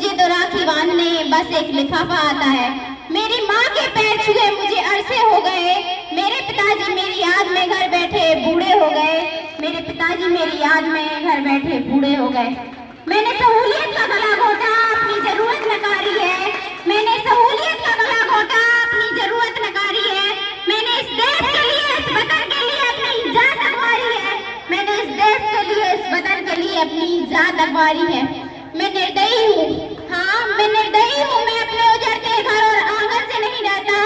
मुझे तो राखी बांधने बस एक लिफाफा आता है। मेरी माँ के पैर छुए मुझे अरसे हो गए। मेरे पिताजी मेरी याद में घर बैठे बूढ़े हो गए। मेरे पिताजी मेरी याद में घर बैठे बूढ़े हो गए। मैंने सहूलियत का गला घोटा, अपनी जरूरत नकारी है। मैंने सहूलियत का गला घोटा, अपनी जरूरत नकारी है। मैंने इस देश के लिए, इस वतन के लिए अपनी जान अखबारी है। मैंने इस देश के लिए, इस वतन के लिए अपनी जान अखबारी है। मैं निर्दयी हूँ, हाँ मैं निर्दयी हूँ। मैं अपने उजड़ते घर और आंगन से नहीं डरता।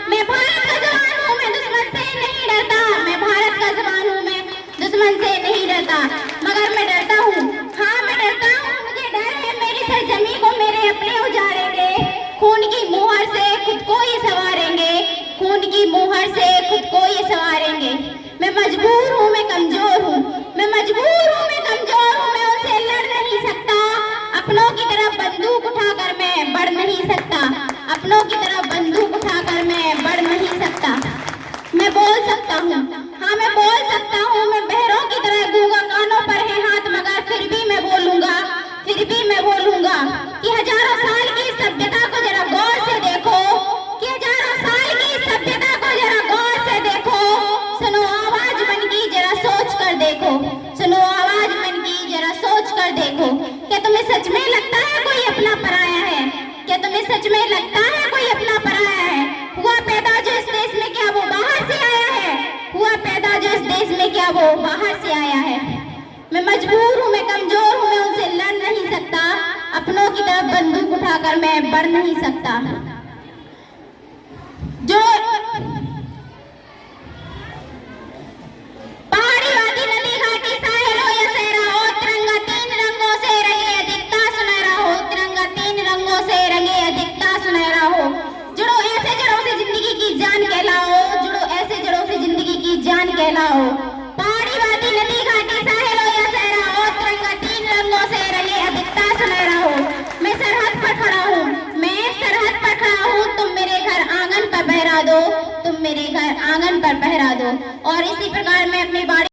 मैं भारत का जवान हूँ, मैं दुश्मन से नहीं डरता। मैं भारत का जवान हूँ, मैं दुश्मन से नहीं डरता। मगर मैं डरता हूँ, हाँ मैं डरता हूँ। मुझे डर है मेरी सरजमी को मेरे अपने उजाड़ेंगे। खून की मुहर से खुद को ही संवारेंगे। खून की मुहर से खुद को ही संवारेंगे। मैं मजबूर हूँ, मैं कमजोर हूँ। मैं मजबूर हूँ, मैं कमजोर हूँ। मैं उनसे लड़ नहीं सकता। अपनों की तरफ बंदूक उठाकर मैं बढ़ नहीं सकता। अपनों की तरफ बंदूक उठाकर मैं बढ़ नहीं सकता। मैं बोल सकता हूँ, हाँ मैं बोल सकता हूँ। मैं बहरों की तरह गूंगा, कानों पर है हाथ मगर फिर भी मैं बोलूंगा। फिर भी मैं बोलूंगा कि हजारों साल की सभ्यता को जरा गौर से देखो। कि हजारों साल की सभ्यता को जरा गौर से देखो। सुनो आवाज मन की जरा सोच कर देखो। सुनो आवाज मन की जरा सोच कर देखो। क्या तुम्हें सच में लगता है कोई अपना पराया है? क्या तुम्हें सच में लगता है कोई अपना पराया है? हुआ पैदा जो इस देश में, क्या वो बाहर से आया है? हुआ पैदा जो इस देश में, क्या वो बाहर से आया है? मैं मजबूर हूँ, मैं कमजोर हूँ। मैं उनसे लड़ नहीं सकता। अपनों की तरफ बंदूक उठाकर मैं बढ़ नहीं सकता। जो पहाड़ी वादी नदी घाटी साहिल हो या सहरा हो, तिरंगा तीन रंगों से रंगे अधिकता सुनहरा हो। तिरंगा तीन रंगों से रंगे अधिकता सुनहरा हो। जुड़ो ऐसे जड़ों से जिंदगी की जान कहलाओ। जुड़ो ऐसे जड़ों से जिंदगी की जान कहलाओ। पहाड़ी वादी नदी घाटी साहिल हो या सहरा हो, तिरंगा तीन रंगों से रंगे अधिकता सुनहरा हो। मैं सरहद पर खड़ा हूँ, मैं सरहद पर खड़ा हूँ। तुम मेरे घर आंगन पर पहरा दो। तुम मेरे घर आंगन पर पहरा दो। और इसी प्रकार मैं अपनी बाड़ी